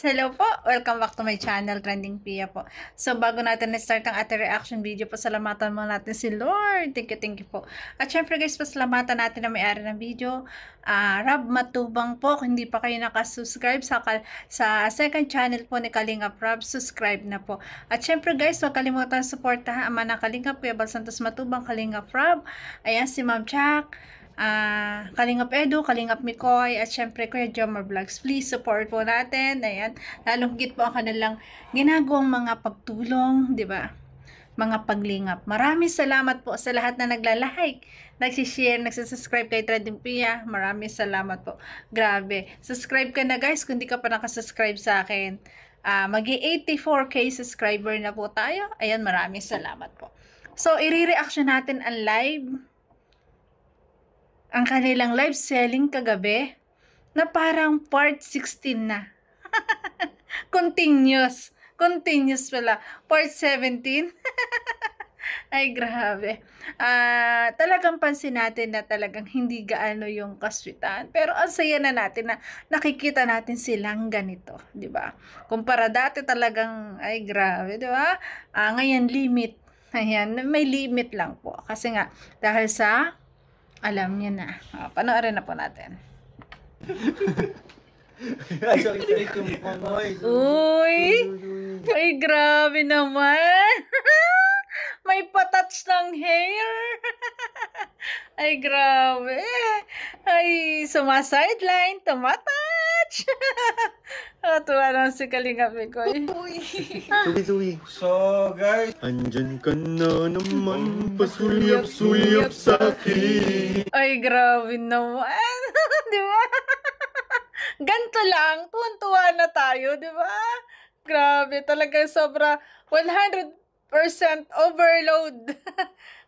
Hello po! Welcome back to my channel, Trending Pia po. So, bago natin na-start ang ating reaction video, pasalamatan mo natin si Lord. Thank you po. At syempre guys, pasalamatan natin na may-ari ng video, Rob Matubang po. Kung hindi pa kayo nakasubscribe sa second channel po ni Kalingap Rob, subscribe na po. At syempre guys, huwag kalimutan suportahan ang mga Kalingap, Kuya Bal Santos Matubang, Kalingap Rob, ayan si Ma'am Jack, Kalingap Edu, Kalingap Mikoy, at syempre Kuya Jomar Vlogs. Please support po natin. Ayan, lalong higit po ang kanilang ginagawang mga pagtulong, di ba? Mga paglingap. Maraming salamat po sa lahat na nagla-like, nagsishare, nagsasubscribe kay Trending Pia. Maraming salamat po. Grabe. Subscribe ka na guys kung di ka pa nakasubscribe sa akin. Magi-84K subscriber na po tayo. Ayan, maraming salamat po. So, i-reaction natin ang live, ang kanilang live selling kagabi, na parang part 16 na. Continuous pala. Part 17. Ay, grabe. Talagang pansin natin na talagang hindi gaano yung kaswitan. Pero ang saya na natin na nakikita natin silang ganito. Diba? Kumpara dati talagang, ay grabe, diba? Ngayon limit. Ayan, may limit lang po. Kasi nga, dahil sa alam niya na. Panoorin na po natin. Uy! Ay, grabe naman! May patouch ng hair! Ay, grabe! Ay, sumasideline, tumatouch! Tuwa lang si Kalingap Mikoy. Suwi. So guys, Andyan ka na naman, pasulyap-sulyap sa'kin. Ay, grabe naman! Di ba? Ganto lang, tuwan-tuwa na tayo, di ba? Grabe, talaga sobra 100% overload.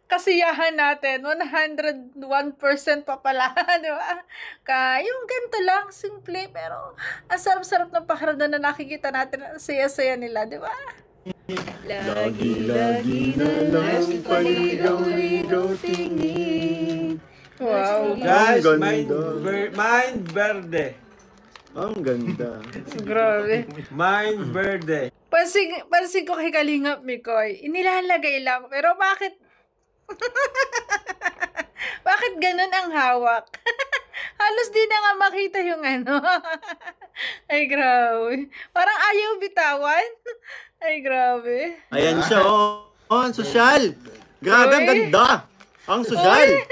Kasiyahan natin, 101% pa pala, di ba? Yung ganito lang, simple, pero ang sarap-sarap ng pakiramdam na nakikita natin, ang saya-saya nila, di ba? Lagi na lang paligaw-ligaw tingin. Wow. guys, Ang mind ganda. verde. Ang ganda. Grabe. Mind verde. Pansin ko kay Kalingap Mikoy, inilalagay lang, pero bakit bakit ganun ang hawak? Halos di na nga makita yung ano. Ay, grabe. Parang ayaw bitawan. Ay, grabe. Ayan siya, oh. Ang sosyal. Grabe, ang ganda. Ang sosyal.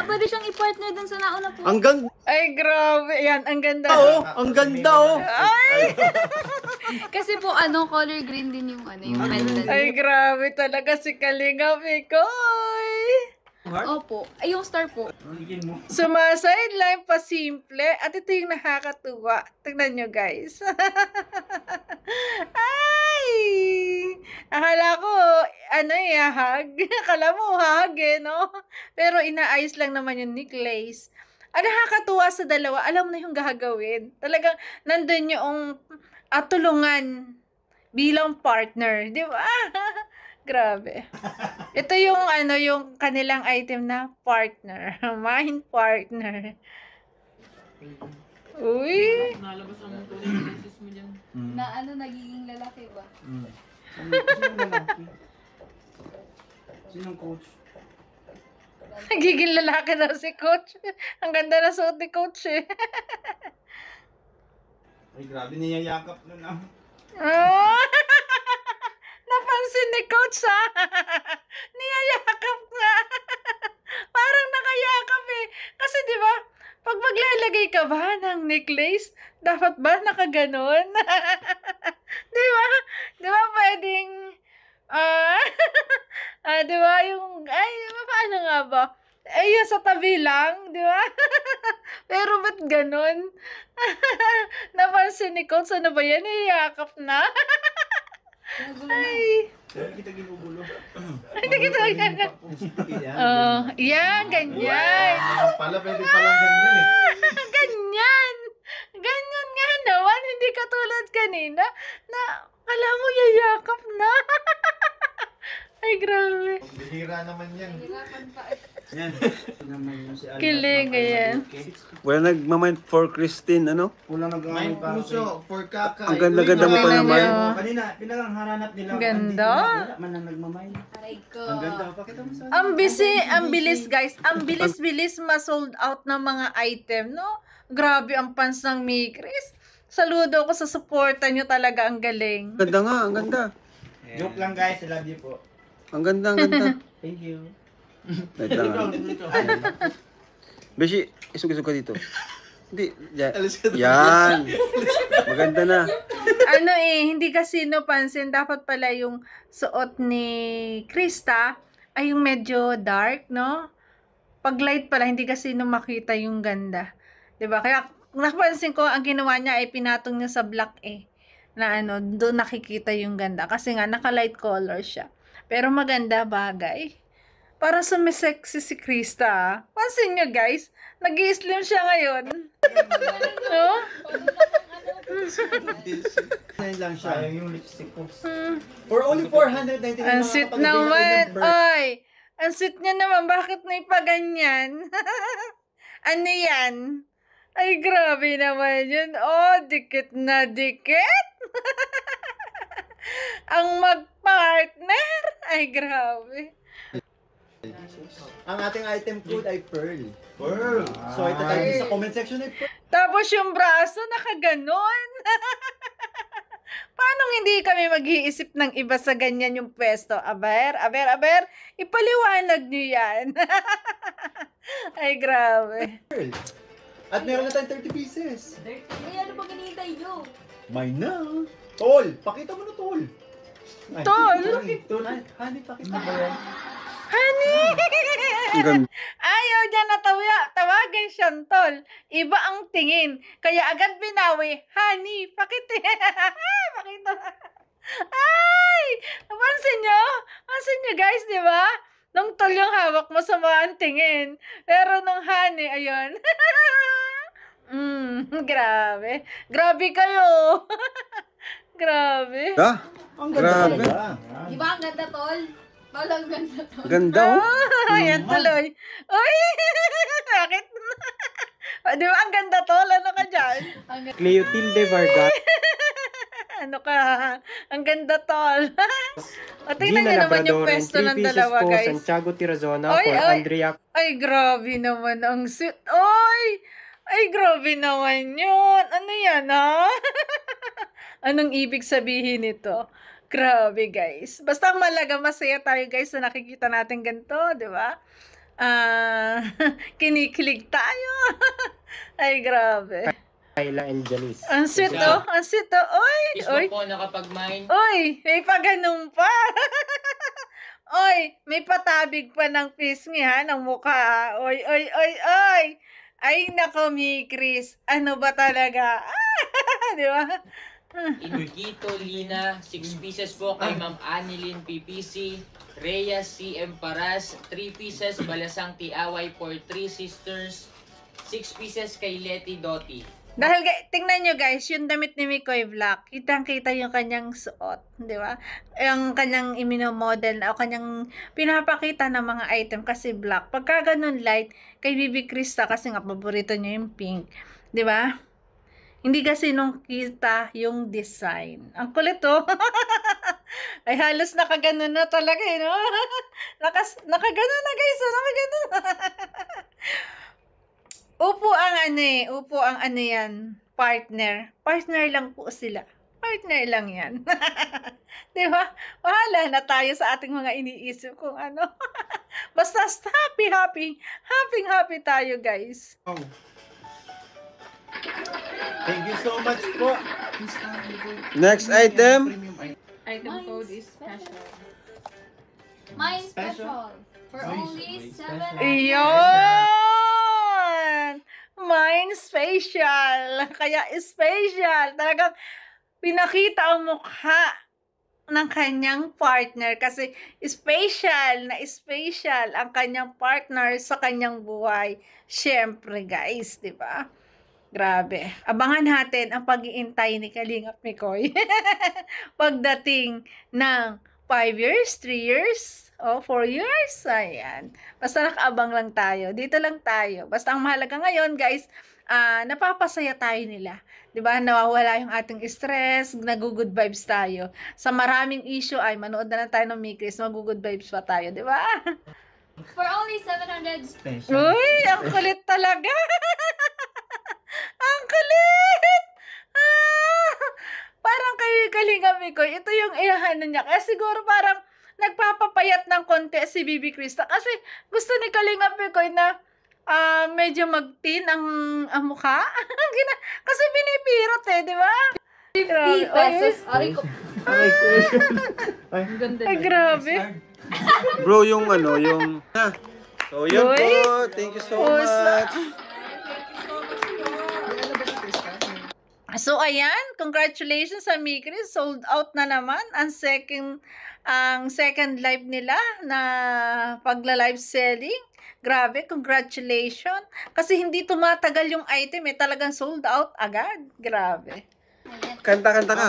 Pwede siyang i-partner dun sa nauna po. Ang ganda, Ay, grabe. Yan, ang ganda. oh. Ang ganda, oh. Ay! Kasi po, color green din yung yung pendant. Ay, grabe talaga si Kalingap Mikoy. Opo. Ay, yung star po. Sumasideline pa simple. At ito yung nakakatuwa. Tignan nyo guys. Ay! Akala ko, hug. Akala mo hug no? Pero inaayos lang naman yung necklace. Ang nakakatuwa sa dalawa, alam na yung gagawin. Talagang nandun yung tulungan bilang partner. Di ba? Grabe. Ito yung yung kanilang item na partner. Mind partner. Uy! Nalabas ang tunay na beses mo dyan. Na nagiging lalaki ba? Sinong lalaki? Sinong coach? Nagiging lalaki daw si Coach. Ang ganda na suot ni Coach eh. Ay grabe, niyayakap nun ah. Oh! Napansin ni Coach ha. Niyayakap nga. Parang nakayakap eh. Kasi di ba, pag maglalagay ka ba ng necklace, dapat ba nakaganon? Di ba? Di ba pwedeng, di ba yung, paano nga ba? Yung sa tabi lang, di ba? Pero ba't ganon? Napansin ni Coach, ano ba yan? Niyayakap na. Ay. Kita ginugulo. Ay, kita. Yan, ganyan. Pala pwede palang ganyan eh. Ganyan. Ganyan nga naman. Hindi katulad kanina na kala mo yayakap na. Ay, grabe. Bihira naman yan. Yan. Naman yung si Alma. Kilig, ayan. Wala nagmamind for Christine, ano? Kulang nag-aamay pa. Puso, for kaka. Ang ganda-ganda mo pa Tingnan naman. niyo. Kanina, pinaghahanap nila. Ganda. Wala man ang nagmamay. Aray ko. Ang ganda. Pakita mo sa Ang bilis guys. Ang bilis-bilis ma-sold out ng mga item, no? Grabe ang pants ng Mikris. Saludo ko sa suporta nyo talaga. Ang galing. Ang ganda nga, ang ganda. Joke lang guys, I love you po. Ang ganda, ang ganda. Thank you. Wait lang. Beshi, isug-isug ka dito. Hindi, yan. Yan. Maganda na. Ano hindi kasi pansin. Dapat pala yung suot ni Krista ay yung medyo dark, no? Pag light pala, hindi kasi makita yung ganda. 'Di ba? Kaya napansin ko, ang ginawa niya ay pinatong niya sa black na doon nakikita yung ganda. Kasi nga, naka-light color siya. Pero maganda bagay. Para sumisexy si Krista. Pansin nyo guys, nag-i-slim siya ngayon. No? Ayun lang siya. Sayang yung lipstick ko. For only 499 Ang sweet naman. Ay, ang sweet niya naman. Bakit may paganyan? Ano yan? Ay, grabe naman yun. Oh, dikit na dikit. Ang magpartner. Ay, grabe. Ang ating item code ay Pearl. Pearl. So, ito tayo sa comment section ay Pearl. Tapos yung braso, nakaganon. Paano hindi kami mag-iisip ng iba sa ganyan yung pwesto? Aber, ipaliwanag nyo yan. Ay, grabe. At meron na tayong 30 pieces. Ay, ano ba hinihintay nyo? May na. Tol, pakita mo na, Tol. Tol! Honey, pakita mo ba yan? Honey! Ang ganda. Ayaw niya na tawagin siyang tol. Iba ang tingin. Kaya agad binawi, honey, pakita. Pakita. Ay! Pansin nyo? Pansin nyo guys, di ba? Nung tol yung hawak mo, sama ang tingin. Pero nung honey, ayun. Grabe. Grabe kayo. Grabe. Ah, Ang Grabe. talaga. Di ba ang ganda, tol? Walang ganda, tol. ganda oh. Ayan tuloy. Uy! Bakit? Di ba ang ganda tol? Ano ka dyan? Cleotilde Vargas, Ano ka? Ang ganda tol. O, tingnan Gina nyo naman yung Labrador, and pwesto 3 ng pieces dalawa po, guys. Santiago Tirazona Oy, for oy. Andrea Ay, grabe naman ang sweet. Oy! Ay, grabe naman yun. Ano yan, ha? Anong ibig sabihin nito? Grabe, guys. Basta ang malaga, masaya tayo, guys, na nakikita natin ganito, di ba? Kinikilig tayo. Ay, grabe. Kayla and Janice. Ang sweet, oh. Ang sweet, oh. Oy! Kiss Oy! mo po nakapag-mine. Oy! May paganong pa. Oy! May patabig pa ng pisngi, ha? Ng mukha, ha? Oy! Oy! Oy! Oy! Ay, nako, Mikris. Ano ba talaga? Di ba? Inugito Lina, 6 pieces po kay Ma'am Annalyn PPC. Rhea CM Paras, 3 pieces Balasang Tiaway for 3 sisters. 6 pieces kay Letty Doty. Dahil, tingnan nyo guys, yung damit ni Mikoy Black, kitang-kita yung kanyang suot, di ba? Yung kanyang iminomodel na, o kanyang pinapakita ng mga item kasi black. Pagka ganun light, kay Bibi Krista, kasi nga paborito niya yung pink, di ba? Hindi kasi nung kita yung design. Ang kulit oh. Ay halos nakaganon na talaga eh, no? Nakaganon na guys, nakaganon. Upo ang ano yan, partner. Partner lang po sila. Partner lang yan. Di ba? Wala na tayo sa ating mga iniisip kung ano. Basta happy tayo guys. Thank you so much po. Next item. Item code is special. Mine special. For only 7. Iyon! Mine special. Kaya special. Talagang pinakita ang mukha ng kanyang partner kasi special ang kanyang partner sa kanyang buhay. Siyempre guys, di ba? Grabe. Abangan natin ang pag-iintay ni Kalingap Mikoy. Pagdating ng 5 years, 3 years, O 4 years. Ayan. Basta nakaabang lang tayo. Dito lang tayo. Basta ang mahalaga ngayon, guys, napapasaya tayo nila. 'Di ba? Nawawala yung ating stress, nag-good vibes tayo. Sa maraming issue ay manood na lang tayo ng Mikris, mag-good vibes pa tayo, 'di ba? For only 700. Special. Uy, ang kulit talaga. Ang kulit. Parang kay Kalinga Mikoy, ito yung inahanan niya. Kaya siguro parang nagpapapayat ng konti si Bibi Krista. Kasi gusto ni Kalinga Mikoy na medyo mag-teen ang mukha. Kasi binipirot di ba? 50 pesos. Aray ko. Ay, grabe. Bro, yung ano, yung... So, yun Uy. po. Thank you so much. So, ayan. Congratulations sa Mikris. Sold out na naman ang second live nila na pagla-live selling. Grabe, congratulations. Kasi hindi tumatagal yung item talagang sold out agad. Grabe. Kanta-kanta ka.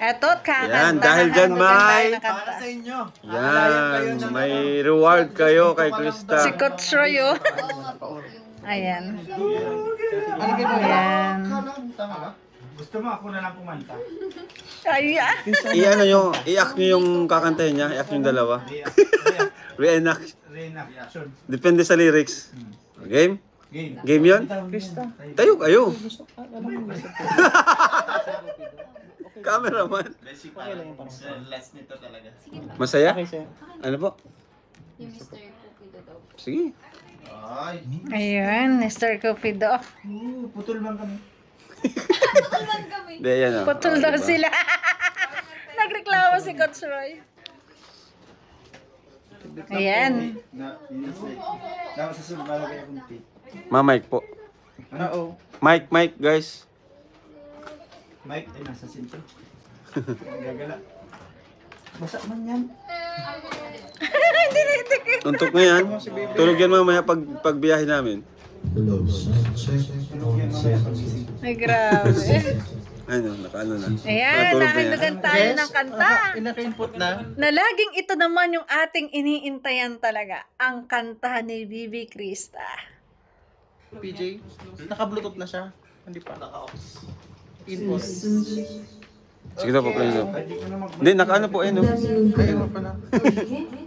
Eto, kakanta. Yan, dahil dyan, Mai. Para sa inyo. Yan, may reward kayo kay Krista. Si Coach Roy, oh. Ayan. Ayan. Tama ba? Gusto mo ako na lang kumanta? Ayan. I-ano yung, i-act nyo yung kakantahin niya. I-act yung dalawa. Reenact. Reaction. Depende sa lyrics. Game? Game. Game yun? Tayo kayo. Cameraman. Last nito talaga. Masaya? Ano po? Yung Mr. Cupido daw. Sige. Ay. Ayan, Mr. Cupido. Putol bang kami? Tulman kami. Hindi, yan o. Putol daw sila. Nagreklamo si Coach Roy. Ayan. Dapat sa sunod malagay akong tape. Ma-mic po. Oo. Mic, guys. Mike, ay nasa sinto. Gagala. Basa man yan. Tuntok na yan. Tulog yan mamaya pagbiyahe namin. Ay, grabe. Ano, nakaano na. Ayan, Natulog na yan. nahandugan tayo ng kanta. Inaka-input na. Na laging ito naman yung ating iniintayan talaga. Ang kanta ni Bibi Krista. PJ, naka-bluetooth na siya. Hindi pa. Input. Sige daw po, play daw. Pwede ko na mag- Hindi, nakaano po eh, no? Kaya mo pala.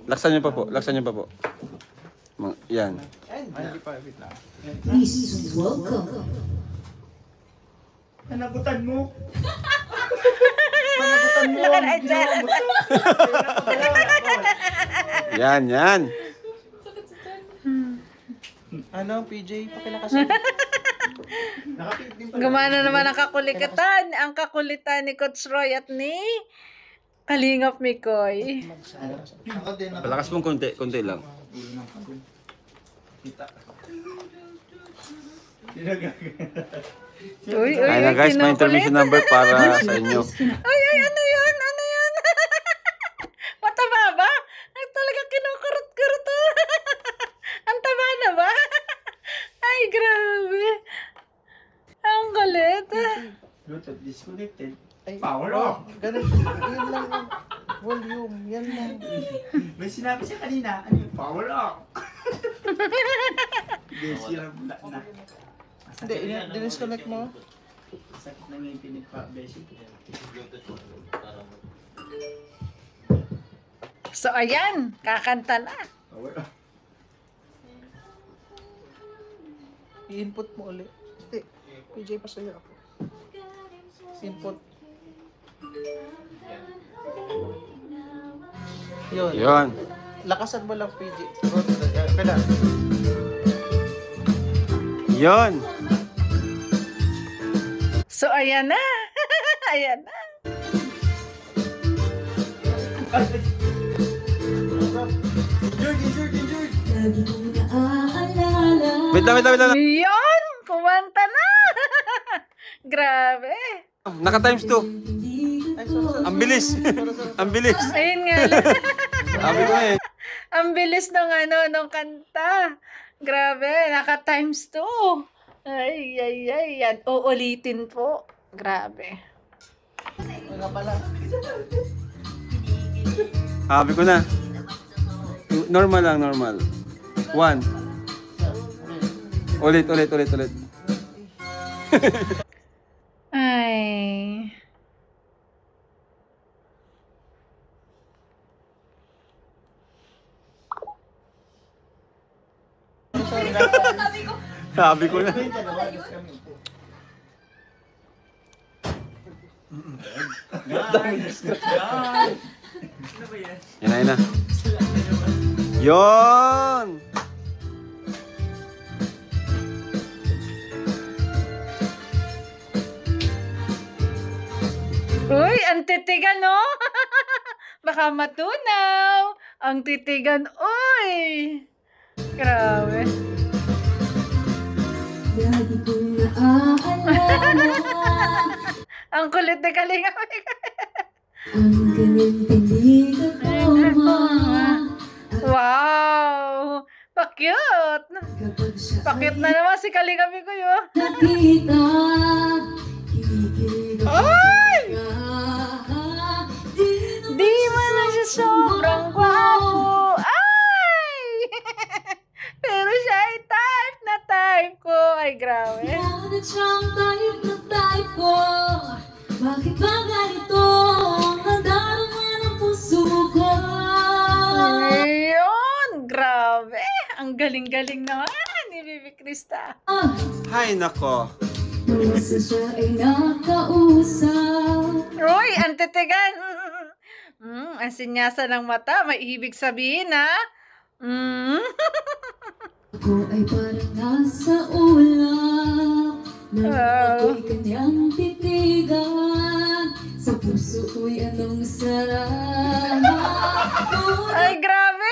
Laksan niyo pa po, laksan niyo pa po. Yan. Ay, hindi pa. Wait lang. Panagutan mo. Yan. Ano, PJ, pakilakasan. Nakapit din pala. Gumana naman ang kakulitan. Ang kakulitan ni Coach Roy at ni Kalingap Mikoy. Ako din. Palakas mong konti lang. Kita. Uy, Ayun na guys, may intermission number para sa inyo. Ay, ano yan? Mataba ba? Ay, talaga kinukurot-kurot. Ang taba na ba? Ay, grabe. Ang galit. Bluetooth disconnected. Ay, Power off. Ganun. Yan lang. Volume. Yan lang. May sinabi siya kanina. Ano yung power off? Hindi, sira na. Hindi, dinisconnect mo. Sakit na yung pinig pa, Beshi. So, ayan. Kakanta na. Power off. I-input mo ulit. Hindi. PJ, pasaya ako. Input. Yun. Lakasan mo lang, PJ. Kaya. Yun. So, ayan na. Ayan na. Injured! Wait lang. Yun! Kumanta na. Grabe. Naka times 2. Ay, sorry. Ang bilis. Ang bilis. Ayun nga lang. Sabi ko eh. Ang bilis nung kanta. Grabe, naka times 2. Ay, yan. Uulitin po. Grabe. Nga pala. Sabi ko na. Normal lang, normal. 1. Ulit. Ay. Sabi ko na. Yan na. Yon! Uy, ang titigan, no? Baka matunaw. Ang titigan, uy. Grabe. Lagi kong naaalala Ang kulit na kalinga. ang galing-tinig ako, Wow! Pa-cute! kapag siya Pa-cute na naman si Kalingami ko yun. nakita. Kinikilig ako. Ay! Di Di man na siya sobrang gwapo. Ay! Pero siya ay type na type ko. Ay, grabe. na siyang type na type ko. Bakit ba ganito ang nadarama ng puso ko? Ayun! Grabe! Ang galing-galing naman ni Bibi Krista. Hay nako. Basta siya ay nakausap. Uy, ang titigan. Ang sinyasa ng mata. May ibig sabihin, ha? Ako ay parang nasa ulap nang ako'y kanyang titigan. Sa puso ko'y anong sarap. Ay, grabe!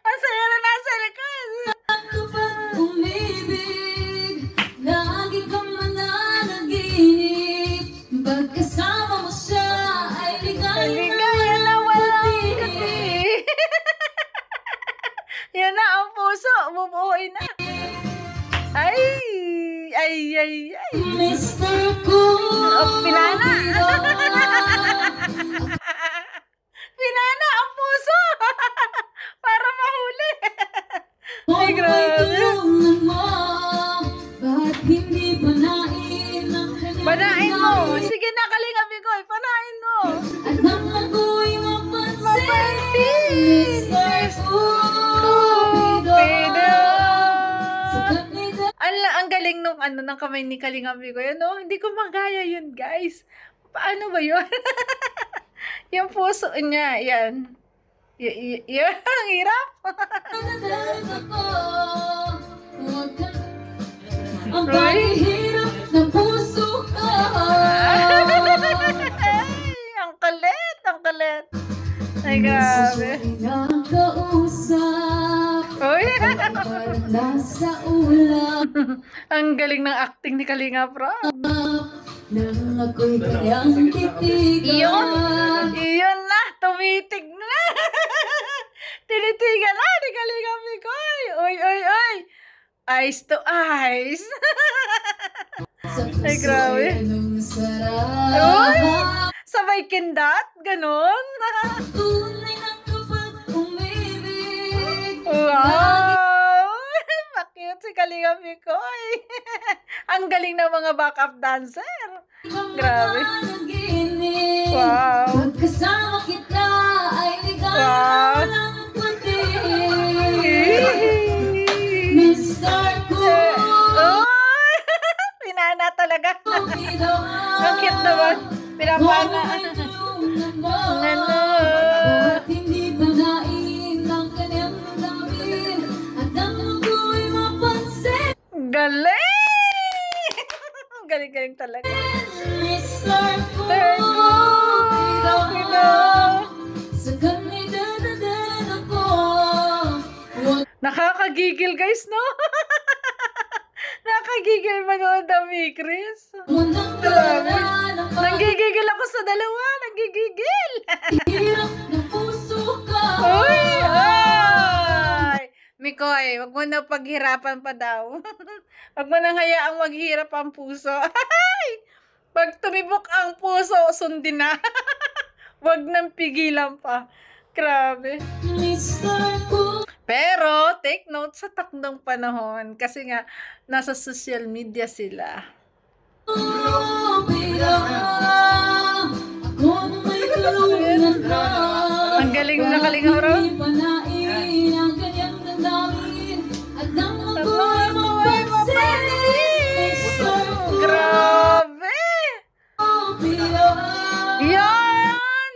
Ang saya na nasa likod. Ano bang umibig? Lagi kang mananaginip. Pagkasama mo siya ay ligaya Ligaya na walang gati. Yan na ang puso. Bumuhay na. Ay! Ay, ay, ay. Mr. Cool. Oh, pinana. Pinana ang puso. Para mahuli. Ay, grabe. Tulungan mo. Ba't hindi panain ang kanyang Panain mo. gabi? Sige na, Kalingami ko. Panain mo. At nang ako'y mapansin, Mapansin. Mr. Cupido. Sa kanila Ang galing nung ng kamay ni Kalingami ko. Yun, no? Hindi ko magaya yun, guys. Paano ba yun? Yung puso niya, yan. Yan, ang hirap. nadadaan ako. Huwag ka ang paghihirap ng puso ko. Ay, ang kalit, ang kalit. Ay, grabe. Siya'y nakausap. Uy, Parang nasa ulap. ang galing ng acting ni Kalinga Pro. Nang ako'y kanyang titigan. Iyon na, tumitig na. Tinitigan na ni Kalingami ko. Uy, uy, uy. Eyes to eyes. Sa Ay, grabe. puso'y anong sarap. Uy! Sabay kindat, ganun. Tunay na kapag umibig. Wow! Pakiyot si Kalingami ko. Ang galing ng mga backup dancer. Grabe. Mananaginip. Wow. Pagkasama kita ay ligaya Wow. na walang kwenti. Mr. Oh! Pinana talaga. Cupido. Ang cute naman. Pinapana. Ano? Bakit hindi panain ang kanyang damdamin at ang ako'y mapansin? Galing! Galing-galing talaga. Mr. Cupido. Sa kanya dadadaan ako. Nakakagigil, guys, no? Nakakagigil manood ng Chris. Walang dala ng Nanggigigil ako sa dalawa. Nanggigigil. pahirap ng puso ko. Uy! Ay! Mikoy, wag mo na paghirapan pa daw. Wag mo nang hayaang maghirap ang puso. Ay! Pag tumibok ang puso, sundin na. Wag nang pigilan pa. Grabe. Mr. Cool. Pero, take note sa takdang panahon kasi nga, nasa social media sila. Ako na may tulungan ka. Ang galing na Kalingap Rob. Hindi panain ang kanyang damdamin. At nang ako'y mapansin, Mr. Cool. Grabe! Yan!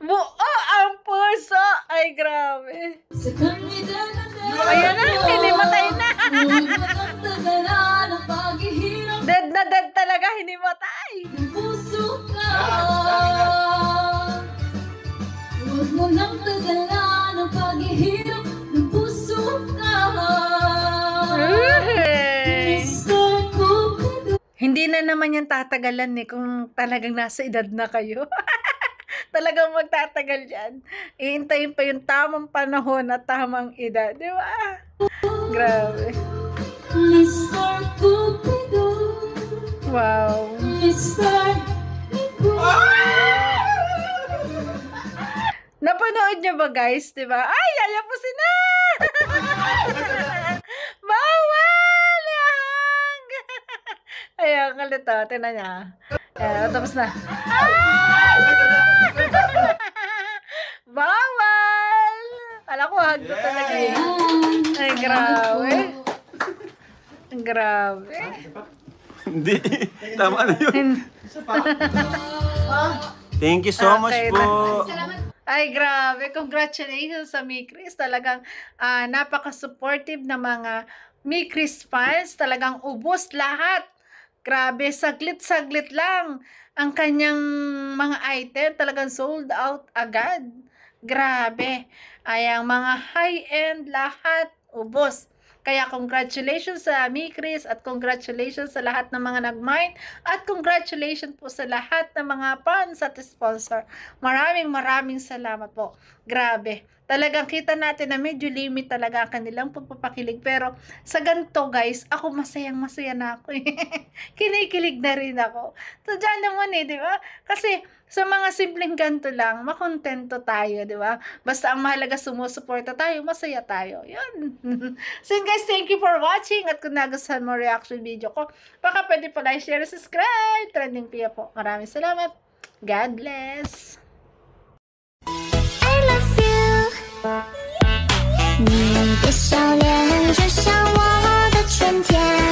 Buo ang puso! Ay, grabe. Sa kanila na Ayan na, hinimatay na. Magandagalan ang paghihirap Dead talaga, hinimatay. ng puso ka. Huwag mo nang tagalan ang paghihirap ng puso ka. Mr. Cupido. Hindi na naman yan tatagalan kung talagang nasa edad na kayo. Talagang magtatagal yan. Iintayin pa yung tamang panahon at tamang edad. Di ba? Grabe. Mr. Cupido. Wow. Mr. Cupido. Napanood niyo ba guys? Di ba? Ay, yayapusin na! Bawal! Yang! Ayan, kalito. Tinan niya. Ayan, tapos na. Bawal! Alam ko, hag ko talaga eh. Ay, grabe. Grabe. Hindi. Tama na yun. Thank you so much Okay, po. Ay, grabe. Congratulations sa Mikris. Talagang napaka-supportive na mga Mikris fans. Talagang ubos lahat. Grabe, saglit-saglit lang ang kanyang mga item. Talagang sold out agad. Grabe. Ay, ang mga high-end lahat ubos. Kaya congratulations sa Mikris at congratulations sa lahat ng mga nag-mine at congratulations po sa lahat ng mga fans at sponsor. Maraming salamat po. Grabe. Talagang kita natin na medyo limit talaga ang kanilang pagpapakilig. Pero sa ganito guys, ako masaya na ako. Kinikilig na rin ako. So dyan naman di ba? Kasi sa mga simpleng ganito lang, makontento tayo, di ba? Basta ang mahalaga sumusuporta tayo, masaya tayo. Yun. So guys, thank you for watching. At kung nagustuhan mo reaction video ko, baka pwede pa like, share, subscribe. Trending Pia po. Maraming salamat. God bless. I love you， 你的笑脸就像我的春天。